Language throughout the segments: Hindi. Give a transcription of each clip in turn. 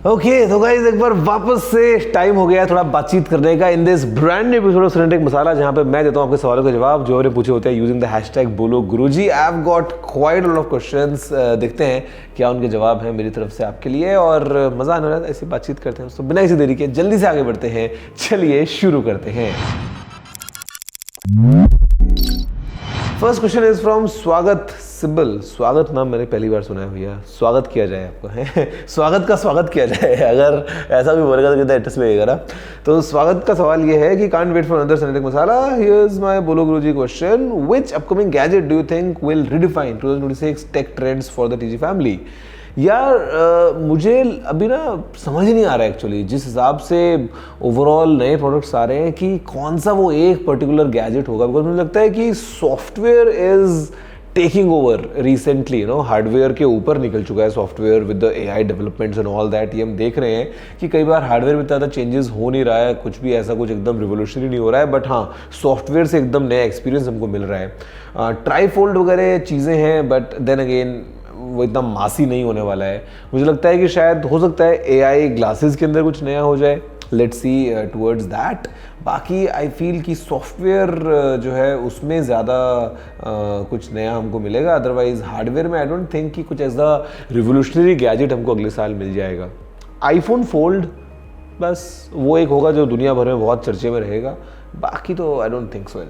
ओके तो गाइस एक बार वापस से टाइम हो गया है थोड़ा बातचीत करने का in this brand new episode of Cinematic Masala, जहां पे मैं देता हूं आपके सवालों के जवाब जो आपने पूछे होते हैं यूजिंग द हैशटैग बोलो गुरुजी। I have got quite a lot of questions. देखते हैं क्या उनके जवाब हैं मेरी तरफ से आपके लिए और मजा आने वाला है। ऐसी बातचीत करते हैं तो बिना किसी देरी के जल्दी से आगे बढ़ते हैं। चलिए शुरू करते हैं। फर्स्ट क्वेश्चन इज फ्रॉम स्वागत सिब्बल। स्वागत नाम मैंने पहली बार सुना है भैया, स्वागत किया जाए आपको है स्वागत का स्वागत किया जाए, अगर ऐसा भी बोलेगा तो कितना इंटरेस्ट लगेगा ना। तो स्वागत का सवाल ये है कि can't wait for another Cinematic Masala. Here's my बोलो गुरुजी question, which upcoming gadget do you think will redefine 2026 tech trends for the TG family. यार मुझे अभी ना समझ ही नहीं आ रहा है एक्चुअली, जिस हिसाब से ओवरऑल नए प्रोडक्ट्स आ रहे हैं कि कौन सा वो एक पर्टिकुलर गैजेट होगा। बिकॉज मुझे लगता है कि software is taking over recently, hardware के ऊपर निकल चुका है software with the AI developments and all that. ये हम देख रहे हैं कि कई बार हार्डवेयर में ज़्यादा चेंजेस हो नहीं रहा है, कुछ भी ऐसा कुछ एकदम रिवोल्यूशनरी नहीं हो रहा है, बट हाँ सॉफ्टवेयर से एकदम नया एक्सपीरियंस हमको मिल रहा है। ट्राईफोल्ड वगैरह चीज़ें हैं बट देन अगेन वो इतना मासी नहीं होने वाला है। मुझे लगता है कि शायद हो सकता है एआई ग्लासेस के अंदर कुछ नया हो जाए, लेट्स सी टुवर्ड्स दैट। बाकी आई फील कि सॉफ्टवेयर जो है उसमें ज़्यादा कुछ नया हमको मिलेगा। अदरवाइज हार्डवेयर में आई डोंट थिंक कि कुछ ऐसा रिवोल्यूशनरी गैजेट हमको अगले साल मिल जाएगा। आईफोन फोल्ड बस वो एक होगा जो दुनिया भर में बहुत चर्चे में रहेगा, बाकी तो आई डोंट थिंक सो।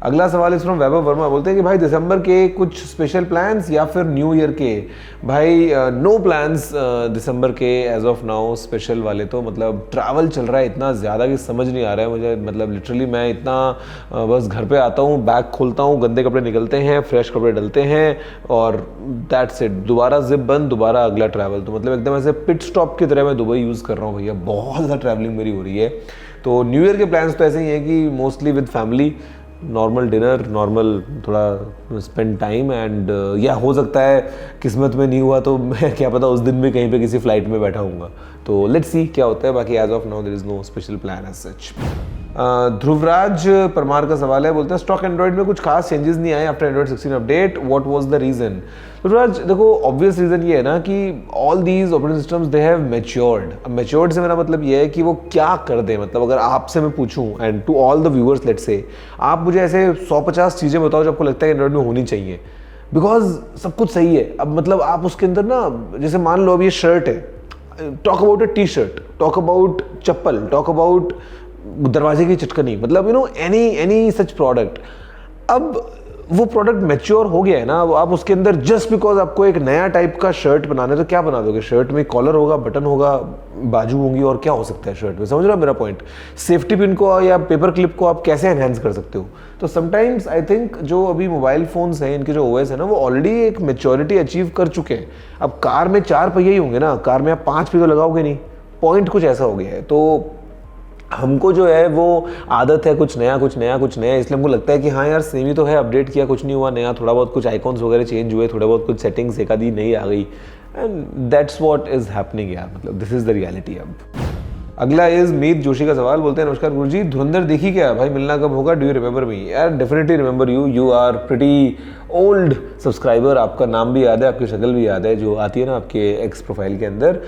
अगला सवाल इस फ्रॉम वैभव वर्मा, बोलते हैं कि भाई दिसंबर के कुछ स्पेशल प्लान्स या फिर न्यू ईयर के। भाई नो प्लान्स दिसंबर के एज ऑफ नाउ स्पेशल वाले। तो मतलब ट्रैवल चल रहा है इतना ज़्यादा कि समझ नहीं आ रहा है मुझे। मतलब लिटरली मैं इतना बस घर पे आता हूँ, बैग खोलता हूँ, गंदे कपड़े निकलते हैं, फ्रेश कपड़े डलते हैं और दैट्स इट। दोबारा जिप बंद, दोबारा अगला ट्रैवल। तो मतलब एकदम ऐसे पिट स्टॉप की तरह मैं दुबई यूज़ कर रहा हूँ भैया, बहुत ज़्यादा ट्रैवलिंग मेरी हो रही है। तो न्यू ईयर के प्लान्स तो ऐसे ही हैं कि mostly with family, normal dinner, normal थोड़ा स्पेंड टाइम एंड या हो सकता है किस्मत में नहीं हुआ तो मैं क्या पता उस दिन में कहीं पे किसी फ्लाइट में बैठा हूँगा। तो लेट्स सी क्या होता है। बाकी as of now there is no special plan as such. Dhruvraj Parmar का सवाल है, बोलते हैं स्टॉक एंड्रॉइड में कुछ खास चेंजेस नहीं आए after Android 16 update, what was the reason. Dhruvraj देखो ऑब्वियस रीजन ये है ना कि all these operating systems they have matured. अब मैच्योर्ड से मेरा मतलब ये है कि वो क्या कर दे। मतलब अगर आपसे मैं पूछूं and to all the viewers let's say, आप मुझे ऐसे 150 चीज़ें बताओ जो आपको लगता है एंड्रॉइड में होनी चाहिए, बिकॉज सब कुछ सही है। अब मतलब आप उसके अंदर ना, जैसे मान लो अब ये शर्ट है, talk about a T shirt, talk about chappal, talk about दरवाजे की चटकनी, मतलब एनी सच प्रोडक्ट। अब वो प्रोडक्ट मैच्योर हो गया है ना। अब आप उसके अंदर जस्ट बिकॉज आपको एक नया टाइप का शर्ट बनाना है तो क्या बना दोगे। शर्ट में कॉलर होगा, बटन होगा, बाजू होंगी और क्या हो सकता है शर्ट में। समझ रहे हो मेरा पॉइंट। सेफ्टी पिन को या पेपर क्लिप को आप कैसे एनहेंस कर सकते हो। तो समटाइम्स आई थिंक जो अभी मोबाइल फोन्स हैं, इनके जो ओएस है ना, वो ऑलरेडी एक मैच्योरिटी अचीव कर चुके हैं। अब कार में 4 पहिए ही होंगे ना, कार में आप 5 पहिए लगाओगे नहीं। पॉइंट कुछ ऐसा हो गया है। तो हमको जो है वो आदत है कुछ नया कुछ नया कुछ नया, इसलिए हमको लगता है कि हाँ यार सेम ही तो है, अपडेट किया कुछ नहीं हुआ नया, थोड़ा बहुत कुछ आइकॉन्स वगैरह चेंज हुए, थोड़ा बहुत कुछ सेटिंग्स एक आधी नई आ गई and that's what is happening यार। मतलब दिस इज द रियलिटी। अब अगला इज मीत जोशी का सवाल, बोलते हैं नमस्कार गुरुजी, धुरंधर देखी क्या भाई, मिलना कब होगा, डू यू रिमेंबर मी। यार definitely remember you, you are pretty old subscriber, आपका नाम भी याद है, आपकी शक्ल भी याद है जो आती है ना आपके एक्स प्रोफाइल के अंदर।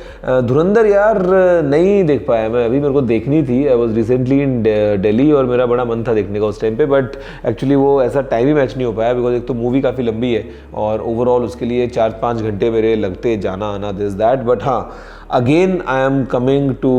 धुरंधर यार नहीं देख पाया मैं अभी, मेरे को देखनी थी। I was recently in Delhi और मेरा बड़ा मन था देखने का उस टाइम पे, बट एक्चुअली वो ऐसा टाइम ही मैच नहीं हो पाया बिकॉज एक तो मूवी काफ़ी लंबी है और ओवरऑल उसके लिए 4-5 घंटे मेरे लगते जाना आना दिस दैट। बट हाँ again I am coming to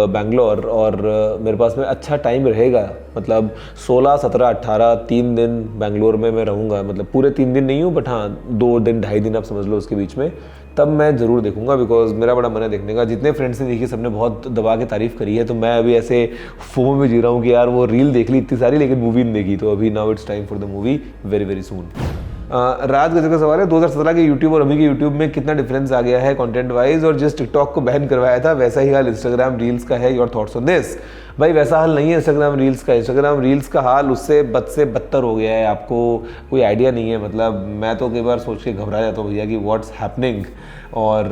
Bangalore और मेरे पास में अच्छा टाइम रहेगा। मतलब 16, 17, 18 3 दिन बैंगलोर में मैं रहूँगा। मतलब पूरे 3 दिन नहीं हूँ बट हाँ 2 दिन 2.5 दिन आप समझ लो उसके बीच में, तब मैं ज़रूर देखूंगा बिकॉज मेरा बड़ा मन है देखने का। जितने फ्रेंड्स ने देखी सबने बहुत दबा के तारीफ़ करी है, तो मैं अभी ऐसे फोमो में जी रहा हूँ कि यार वो रील देख ली इतनी सारी लेकिन मूवी नहीं देखी। तो अभी now it's time for the movie very very soon. Raj Gajar का सवाल है, 2017 के यूट्यूब और अभी के यूट्यूब में कितना डिफरेंस आ गया है कंटेंट वाइज, और जिस टिकटॉक को बैन करवाया था वैसा ही हाल इंस्टाग्राम रील्स का है, योर थॉट्स ऑन दिस। भाई वैसा हाल नहीं है इंस्टाग्राम रील्स का। इंस्टाग्राम रील्स का हाल उससे बद से बदतर हो गया है, आपको कोई आइडिया नहीं है। मतलब मैं तो कई बार सोच के घबरा जाता हूँ भैया कि व्हाट्स हैपनिंग। और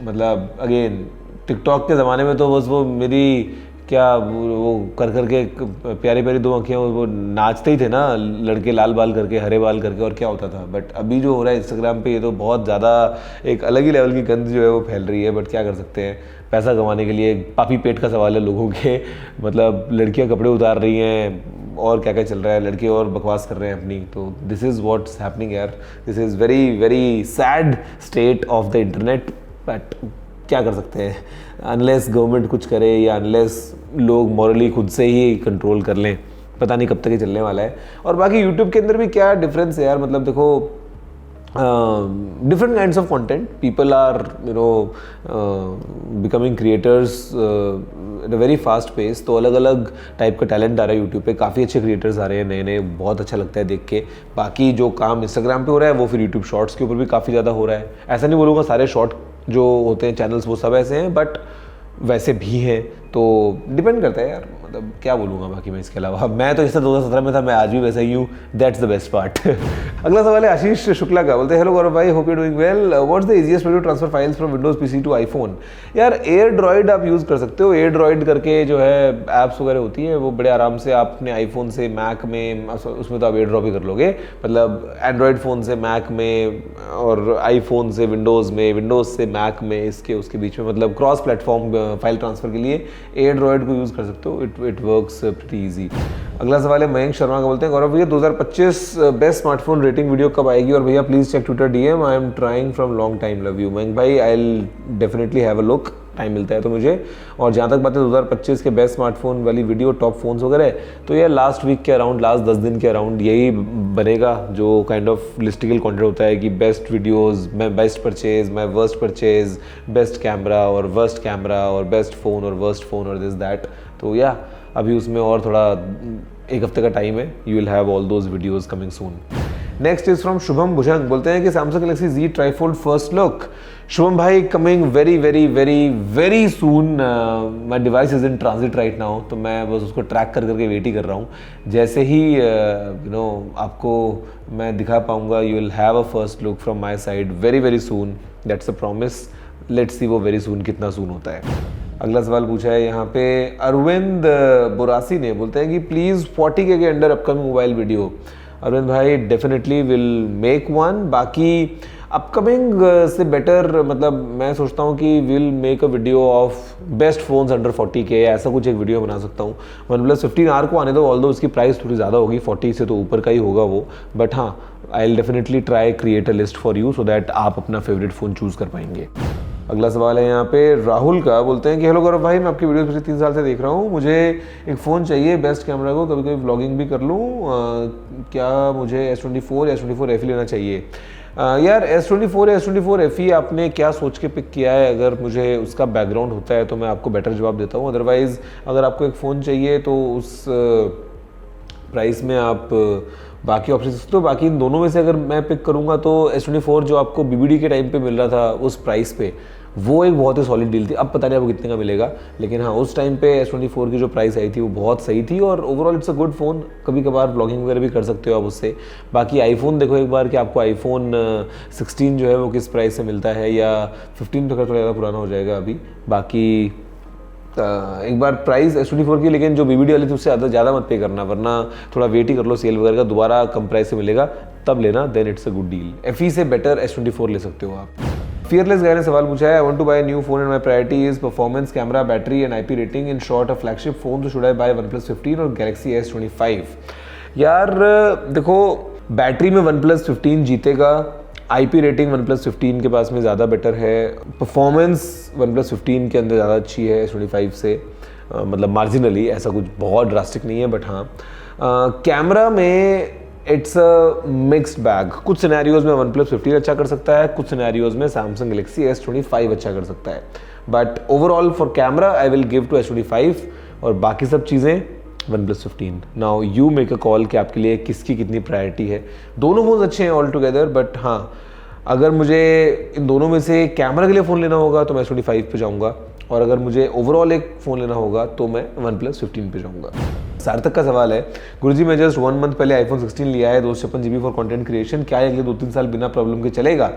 मतलब अगेन टिकटॉक के ज़माने में तो बस वो मेरी क्या वो कर करके प्यारी प्यारी दो आँखें वो नाचते ही थे ना लड़के, लाल बाल करके, हरे बाल करके, और क्या होता था। बट अभी जो हो रहा है इंस्टाग्राम पे, ये तो बहुत ज़्यादा एक अलग ही लेवल की गंद जो है वो फैल रही है। बट क्या कर सकते हैं, पैसा कमाने के लिए पापी पेट का सवाल है लोगों के। मतलब लड़कियां कपड़े उतार रही हैं और क्या क्या चल रहा है, लड़के और बकवास कर रहे हैं अपनी। तो दिस इज़ व्हाट्स हैपनिंग यार, this is very very sad state of the internet. But क्या कर सकते हैं, अनलेस गवर्नमेंट कुछ करे या अनलेस लोग मॉरली खुद से ही कंट्रोल कर लें, पता नहीं कब तक ये चलने वाला है। और बाकी यूट्यूब के अंदर भी क्या डिफरेंस है यार, मतलब देखो different kinds of content, people are becoming creators at a very fast pace। तो अलग अलग टाइप का टैलेंट आ रहा है यूट्यूब पे, काफ़ी अच्छे क्रिएटर्स आ रहे हैं नए नए, बहुत अच्छा लगता है देख के। बाकी जो काम इंस्टाग्राम पे हो रहा है वो फिर यूट्यूब शॉर्ट्स के ऊपर भी काफ़ी ज़्यादा हो रहा है। ऐसा नहीं बोलूँगा सारे शॉर्ट जो होते हैं चैनल्स वो सब ऐसे हैं, बट वैसे भी हैं। तो डिपेंड करता है यार, मतलब क्या बोलूँगा बाकी मैं इसके अलावा। मैं तो जैसे 2017 में था, मैं आज भी वैसा ही हूँ, दैट्स द बेस्ट पार्ट। अगला सवाल है आशीष शुक्ला का, बोलते हैं हेलो गौरव भाई, hope you doing well, what's the easiest way to transfer files from Windows PC to iPhone. यार एयर ड्रॉइड आप यूज़ कर सकते हो, एयर ड्रॉइड करके जो है ऐप्स वगैरह होती है वो बड़े आराम से आप अपने आईफोन से मैक में, उसमें तो आप एयर ड्रॉप ही कर लोगे, मतलब एंड्रॉयड फ़ोन से मैक में और आईफोन से विंडोज़ में, विंडोज़ से मैक में, इसके उसके बीच में, मतलब क्रॉस प्लेटफॉर्म फाइल ट्रांसफ़र के लिए एयर ड्रॉइड को यूज़ कर सकते हो। It works pretty easy. अगला सवाल है मयंक शर्मा का, बोलते हैं गौरव भैया 2025 बेस्ट स्मार्टफोन रेटिंग वीडियो कब आएगी, और भैया please check Twitter DM, I am trying from long time, love you. Mayank भाई I will definitely have a look, time मिलता है तो मुझे। और जहाँ तक बात है 2025 के बेस्ट स्मार्टफोन वाली वीडियो, टॉप फोन्स वगैरह, तो यार लास्ट वीक के अराउंड, लास्ट 10 दिन के अराउंड यही बनेगा, जो काइंड ऑफ लिस्टिकल कंटेंट होता है कि बेस्ट वीडियोस, मैं बेस्ट परचेज, मैं वर्स्ट परचेज, बेस्ट कैमरा और वर्स्ट कैमरा, और बेस्ट फ़ोन और वर्स्ट फ़ोन, और दिस दैट। तो या अभी उसमें और थोड़ा एक हफ्ते का टाइम है, you will have all those videos coming soon. Next is from Shubham Bhujang, बोलते हैं कि Samsung Galaxy Z trifold first look. Shubham भाई coming very very very very soon, my device is in transit right now, तो मैं बस उसको ट्रैक कर करके वेट ही कर रहा हूँ। जैसे ही आपको मैं दिखा पाऊँगा, you will have a first look from my side very very soon, that's a promise. Let's see वो वेरी सून कितना सून होता है। अगला सवाल पूछा है यहाँ पे अरविंद बुरासी ने, बोलते हैं कि प्लीज़ 40K के under upcoming mobile video. Arvind भाई डेफिनेटली विल मेक वन। बाकी अपकमिंग से बेटर, मतलब मैं सोचता हूँ कि will make a video of best phones under 40K, ऐसा कुछ एक वीडियो बना सकता हूँ। OnePlus 15R को आने दो, ऑल्दो उसकी प्राइस थोड़ी ज़्यादा होगी, 40 से तो ऊपर का ही होगा वो, बट हाँ आई will definitely try create a list for you so that आप अपना फेवरेट फ़ोन चूज़ कर पाएंगे। अगला सवाल है यहाँ पे राहुल का, बोलते हैं कि हेलो गौरव भाई, मैं आपकी वीडियो पिछले 3 साल से देख रहा हूँ, मुझे एक फ़ोन चाहिए बेस्ट कैमरा को, कभी कभी व्लॉगिंग भी कर लूँ, क्या मुझे S24 या S24 FE लेना चाहिए। यार S24 या S24 FE आपने क्या सोच के पिक किया है, अगर मुझे उसका बैकग्राउंड होता है तो मैं आपको बेटर जवाब देता हूँ। अदरवाइज़ अगर आपको एक फ़ोन चाहिए तो उस प्राइस में आप बाकी ऑप्शन, तो बाकी इन दोनों में से अगर मैं पिक करूँगा तो S24 जो आपको BBD के टाइम पे मिल रहा था उस प्राइस पे, वो एक बहुत ही सॉलिड डील थी। अब पता नहीं आपको कितने का मिलेगा, लेकिन हाँ उस टाइम पे S24 की जो प्राइस आई थी वो बहुत सही थी, और overall it's a good phone. कभी कभार ब्लॉगिंग वगैरह भी कर सकते हो आप उससे। बाकी आईफोन देखो एक बार कि आपको आईफोन 16 जो है वो किस प्राइस से मिलता है, या 15 तो थोड़ा ज़्यादा पुराना हो जाएगा अभी। बाकी एक बार प्राइस S24 की, लेकिन जो BBD वाली थी उससे ज़्यादा मत पे करना, वरना थोड़ा वेट ही कर लो सेल वगैरह का, दोबारा कम प्राइस से मिलेगा तब लेना, then it's a good deal. FE से बेटर S24 ले सकते हो आप। फियरलेस गाय ने सवाल पूछा है, I want to buy new phone and my priority is performance, camera, battery and IP rating, in short a flagship phone, तो शुड आई बाय OnePlus 15 और Galaxy S25। यार देखो बैटरी में OnePlus 15 जीतेगा, IP रेटिंग OnePlus 15 के पास में ज़्यादा बेटर है, परफॉर्मेंस OnePlus 15 के अंदर ज़्यादा अच्छी है S25 से, मतलब मार्जिनली, ऐसा कुछ बहुत ड्रास्टिक नहीं है, बट हाँ कैमरा में इट्स अ मिक्स्ड बैग। कुछ सिनेरियोज में OnePlus 15 अच्छा कर सकता है, कुछ सिनेरियोज में Samsung Galaxy S25 अच्छा कर सकता है, but overall for camera I will give to S25, और बाकी सब चीज़ें OnePlus 15। Now you make a call कि आपके लिए किसकी कितनी प्रायोरिटी है। दोनों फोन अच्छे हैं ऑल टुगेदर, बट हाँ अगर मुझे इन दोनों में से कैमरा के लिए फ़ोन लेना होगा तो मैं S25 पे जाऊँगा, और अगर मुझे ओवरऑल एक फ़ोन लेना होगा तो मैं OnePlus 15 पे जाऊँगा। सार्थक का सवाल है, गुरुजी मैं जस्ट 1 मंथ पहले iPhone 16 लिया है, 256 GB फॉर कंटेंट क्रिएशन, क्या अगले 2-3 साल बिना प्रॉब्लम के चलेगा।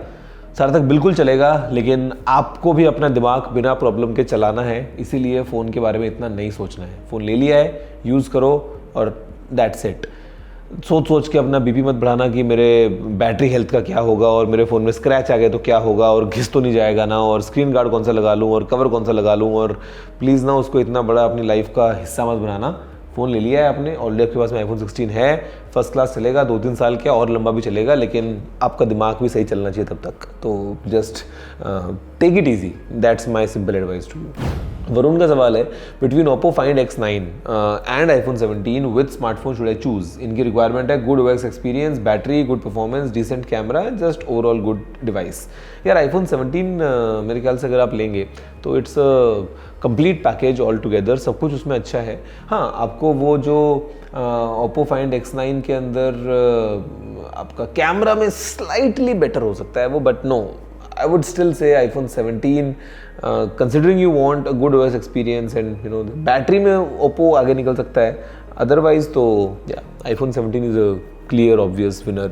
सार्थक बिल्कुल चलेगा, लेकिन आपको भी अपना दिमाग बिना प्रॉब्लम के चलाना है, इसीलिए फ़ोन के बारे में इतना नहीं सोचना है। फ़ोन ले लिया है, यूज़ करो और दैट्स इट। सोच के अपना बीपी मत बढ़ाना कि मेरे बैटरी हेल्थ का क्या होगा और मेरे फ़ोन में स्क्रैच आ गए तो क्या होगा और घिस तो नहीं जाएगा ना, और स्क्रीन गार्ड कौन सा लगा लूँ और कवर कौन सा लगा लूँ, और प्लीज़ ना उसको इतना बड़ा अपनी लाइफ का हिस्सा मत बनाना। फ़ोन ले लिया है आपने, ऑलरेडी आपके पास में iPhone 16 है, फर्स्ट क्लास चलेगा, 2-3 साल क्या और लंबा भी चलेगा, लेकिन आपका दिमाग भी सही चलना चाहिए तब तक। तो just take it easy, that's my simple advice to you. Varun का सवाल है, between Oppo Find X9 and iPhone 17 with smartphone should I choose? इनकी रिक्वायरमेंट है good OS experience, battery, good performance, decent camera, just overall good device. यार iPhone 17 मेरे ख्याल से अगर आप लेंगे तो it's complete package all together, सब कुछ उसमें अच्छा है। हाँ, आपको वो जो Oppo Find X9 के अंदर आपका कैमरा में स्लाइटली बेटर हो सकता है वो, but no, I would still say iPhone 17, considering you want a good OS experience and you know battery में Oppo आगे निकल सकता है, अदरवाइज तो iPhone 17 is a clear obvious winner।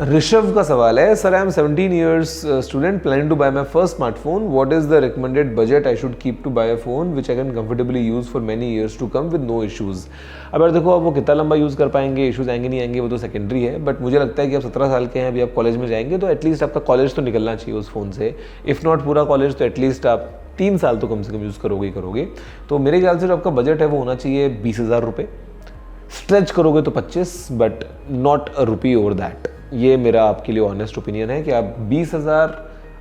Rishabh का सवाल है, sir I am 17 years student planning to buy my first smartphone, what is the recommended budget I should keep to buy a phone which I can comfortably use for many years to come with no issues? अब यार देखो, अब वो कितना लंबा यूज़ कर पाएंगे, इशूज़ आएंगे नहीं आएंगे वो तो सेकेंडरी है, बट मुझे लगता है कि आप 17 साल के हैं, अभी आप कॉलेज में जाएंगे तो एटलीस्ट आपका कॉलेज तो निकलना चाहिए उस फ़ोन से, इफ़ नॉट पूरा कॉलेज तो एटलीस्ट आप 3 साल तो कम से कम यूज़ करोगे ही करोगे। तो मेरे ख्याल से जो आपका बजट है वो होना चाहिए 20,000 रुपये, स्ट्रेच करोगे तो 25, but not a rupee over that. ये मेरा आपके लिए ऑनेस्ट ओपिनियन है कि आप 20,000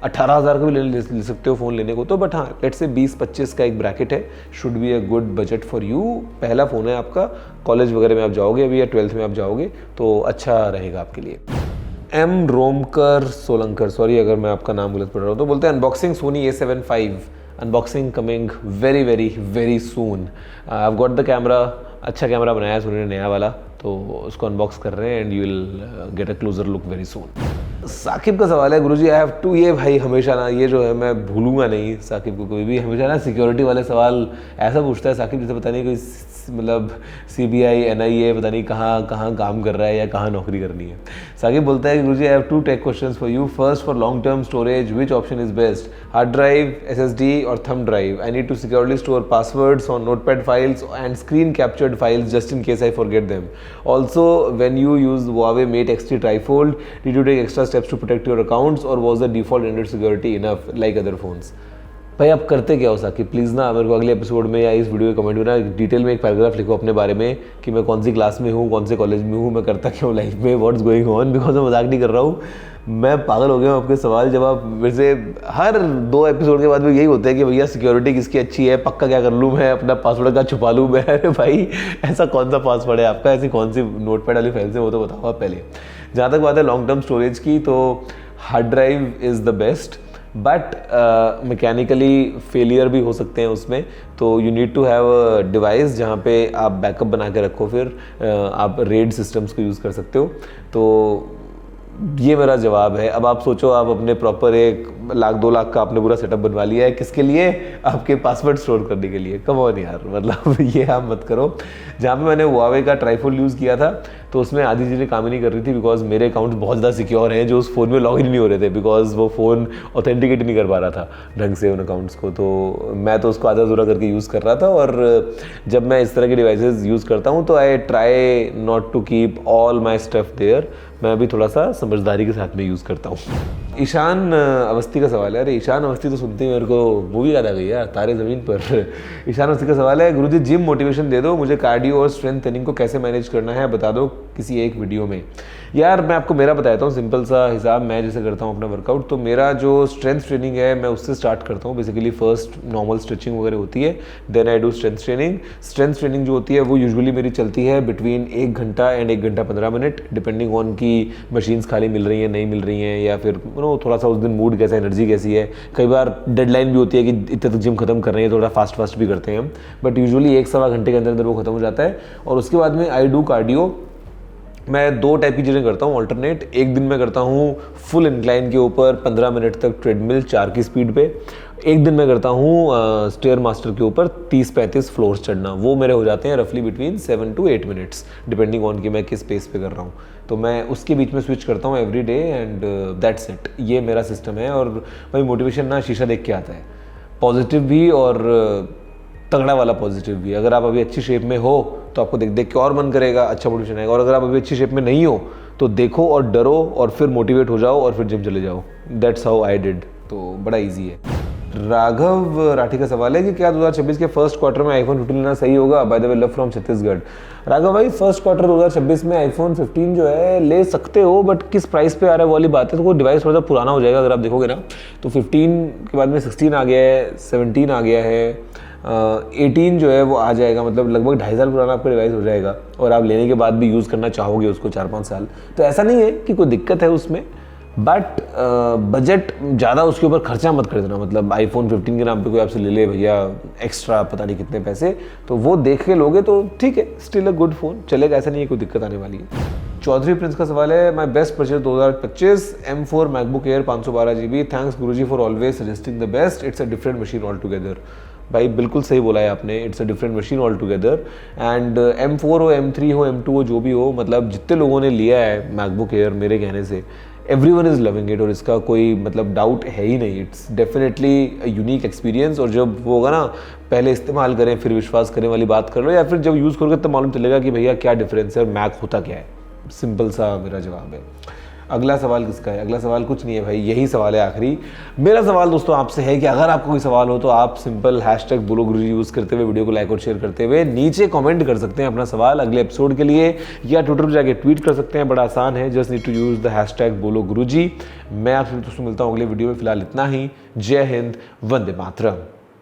18,000 का भी ले सकते हो फ़ोन लेने को तो, बट हाँ, लेट्स से 20-25 का एक ब्रैकेट है, should be a good budget for you. पहला फ़ोन है आपका, कॉलेज वगैरह में आप जाओगे अभी या 12th में आप जाओगे तो अच्छा रहेगा आपके लिए। एम रोमकर सोलंकर, सॉरी अगर मैं आपका नाम गलत पढ़ रहा हूँ, तो बोलते हैं unboxing Sony A7 V, unboxing coming very very very soon. I have got the camera, अच्छा कैमरा बनाया है सोनी ने नया वाला, तो उसको अनबॉक्स कर रहे हैं and you will get a closer look very soon. Saqib का सवाल है, गुरुजी आई हैव टू, ये भाई हमेशा ना, ये जो है मैं भूलूंगा नहीं साकिब को कभी भी, हमेशा ना सिक्योरिटी वाले सवाल ऐसा पूछता है साकिब जैसे पता नहीं कोई मतलब CBI NIA पता नहीं कहाँ कहाँ काम कर रहा है या कहाँ नौकरी करनी है। साकिब बोलता है कि गुरुजी I have 2 tech questions for you. First, for long term storage which option is best, hard drive, SSD और thumb drive? I need to securely store passwords on notepad files and screen captured files just in case I forget them. Also when you use Huawei Mate X3 Trifold, did you take extra steps to protect your accounts or was the default Android security enough like other phones? भाई आप करते क्या हो साकिब, प्लीज़ ना मेरे को अगले एपिसोड में या इस वीडियो के कमेंट में ना डिटेल में एक पैराग्राफ लिखो अपने बारे में कि मैं कौन सी क्लास में हूँ, कौन से कॉलेज में हूँ, मैं करता क्या हूँ लाइफ में, व्हाट्स गोइंग ऑन, बिकॉज मैं मजाक नहीं कर रहा हूँ। मैं पागल हो गया हूँ आपके सवाल जवाब मेरे से, हर 2 एपिसोड के बाद में यही होता है कि भैया सिक्योरिटी किसकी अच्छी है, पक्का क्या कर लूँ मैं, अपना पासवर्ड का छुपा लूँ मैं। अरे भाई ऐसा कौन सा पासवर्ड है आपका, ऐसी कौन सी नोटपैड वाली फाइल से, वो तो बताओ आप पहले। जहाँ तक बात है लॉन्ग टर्म स्टोरेज की, तो hard drive is the best, but mechanically failure भी हो सकते हैं उसमें, तो you need to have a device जहाँ पे आप बैकअप बना के रखो, फिर आप रेड सिस्टम्स को यूज़ कर सकते हो। तो ये मेरा जवाब है। अब आप सोचो, आप अपने प्रॉपर 1 लाख 2 लाख का आपने पूरा सेटअप बनवा लिया है, किसके लिए, आपके पासवर्ड स्टोर करने के लिए। कम ऑन यार, मतलब ये आप मत करो। जहाँ पे मैंने Huawei का ट्राईफोल्ड यूज़ किया था तो उसमें आधी चीज़ें काम ही नहीं कर रही थी, बिकॉज मेरे अकाउंट्स बहुत ज़्यादा सिक्योर हैं जो उस फ़ोन में लॉग इन नहीं हो रहे थे, बिकॉज वो फ़ोन ऑथेंटिकेट नहीं कर पा रहा था ढंग से उन अकाउंट्स को। तो मैं तो उसको आधा अधूरा करके यूज़ कर रहा था, और जब मैं इस तरह के डिवाइसेस यूज़ करता हूँ तो I try not to keep all my stuff there, मैं भी थोड़ा सा समझदारी के साथ में यूज़ करता हूँ। ईशान अवस्थी का सवाल है, अरे ईशान अवस्थी तो सुनते ही मेरे को मूवी याद आ गई यार, तारे ज़मीन पर। ईशान अवस्थी का सवाल है, गुरुजी जिम मोटिवेशन दे दो, मुझे कार्डियो और स्ट्रेंथ ट्रेनिंग को कैसे मैनेज करना है बता दो किसी एक वीडियो में। यार मैं आपको मेरा बताता हूँ सिंपल सा हिसाब, मैं जैसे करता हूँ अपना वर्कआउट, तो मेरा जो स्ट्रेंथ ट्रेनिंग है मैं उससे स्टार्ट करता हूँ। बेसिकली फर्स्ट नॉर्मल स्ट्रेचिंग वगैरह होती है, then I do strength training. Strength training जो होती है वो यूजुअली मेरी चलती है बिटवीन 1 घंटा एंड 1 घंटा 15 मिनट, डिपेंडिंग ऑन की मशीन्स खाली मिल रही हैं नहीं मिल रही हैं, या फिर थोड़ा सा उस दिन मूड कैसा, एनर्जी कैसी है। कई बार डेडलाइन भी होती है कि इतने तक जिम खत्म कर रहे हैं, थोड़ा फास्ट भी करते हैं हम, बट यूजुअली 1 सवा घंटे के अंदर वो खत्म हो जाता है। और उसके बाद में आई डू कार्डियो मैं 2 टाइप की चीज़ें करता हूँ ऑल्टरनेट। एक दिन मैं करता हूँ फुल इंक्लाइन के ऊपर 15 मिनट तक ट्रेडमिल 4 की स्पीड पे। एक दिन मैं करता हूँ स्टेयर मास्टर के ऊपर 30-35 फ्लोर्स चढ़ना। वो मेरे हो जाते हैं रफली between 7 to 8 minutes depending on कि मैं किस पेस पे कर रहा हूँ। तो मैं उसके बीच में स्विच करता हूँ every day and that's it. ये मेरा सिस्टम है। और भाई मोटिवेशन ना शीशा देख के आता है, पॉजिटिव भी और तगड़ा वाला पॉजिटिव भी। अगर आप अभी अच्छी शेप में हो तो आपको देख देख के और मन करेगा, अच्छा मोटिवेशन आएगा। और अगर आप अभी अच्छी शेप में नहीं हो तो देखो और डरो और फिर मोटिवेट हो जाओ और फिर जिम चले जाओ। That's how I did. तो बड़ा ईजी है। राघव राठी का सवाल है कि क्या 2026 के फर्स्ट क्वार्टर में आईफोन 15 लेना सही होगा? By the way love from Chhattisgarh. Raghav भाई फर्स्ट क्वार्टर 2026 में आईफोन 15 जो है ले सकते हो, बट किस प्राइस पे आ रहा है वो वाली बात है। तो वो डिवाइस थोड़ा सा पुराना हो जाएगा अगर आप देखोगे ना। तो 15 के बाद में 16 आ गया है, 17 आ गया है, 18 जो है वो आ जाएगा। मतलब लगभग 2.5 साल पुराना आपका डिवाइस हो जाएगा और आप लेने के बाद भी यूज़ करना चाहोगे उसको 4-5 साल। तो ऐसा नहीं है कि कोई दिक्कत है उसमें, बट बजट ज़्यादा उसके ऊपर खर्चा मत कर देना। मतलब आईफोन 15 के नाम पे कोई आपसे ले ले भैया एक्स्ट्रा पता नहीं कितने पैसे, तो वो देख के लोगे तो ठीक है, स्टिल अ गुड फ़ोन चलेगा, ऐसा नहीं है कोई दिक्कत आने वाली है। चौधरी प्रिंस का सवाल है, my best purchase 2025 M4 MacBook air 512 GB। Thanks Guruji for always suggesting the best, it's a different machine all together. भाई बिल्कुल सही बोला है आपने, it's a different machine all together. And M4 हो, M3 हो, M2 हो, जो भी हो, मतलब जितने लोगों ने लिया है मैकबुक एयर मेरे कहने से, एवरीवन इज़ लविंग इट। और इसका कोई मतलब डाउट है ही नहीं। It's definitely a unique experience. और जब वो होगा ना, पहले इस्तेमाल करें फिर विश्वास करें वाली बात कर लो, या फिर जब यूज़ करोगे तब मालूम चलेगा कि भैया क्या डिफरेंस है और मैक होता क्या है। सिंपल सा मेरा जवाब है। अगला सवाल किसका है? अगला सवाल कुछ नहीं है भाई, यही सवाल है आखिरी। मेरा सवाल दोस्तों आपसे है कि अगर आपको कोई सवाल हो तो आप सिंपल #बोलोगुरुजी यूज़ करते हुए वीडियो को लाइक और शेयर करते हुए नीचे कमेंट कर सकते हैं अपना सवाल अगले एपिसोड के लिए, या ट्विटर पर जाके ट्वीट कर सकते हैं। बड़ा आसान है, just need to use the #बोलोगुरुजी। मैं आपसे दोस्तों मिलता हूँ अगले वीडियो में। फिलहाल इतना ही। जय हिंद, वंदे मातरम।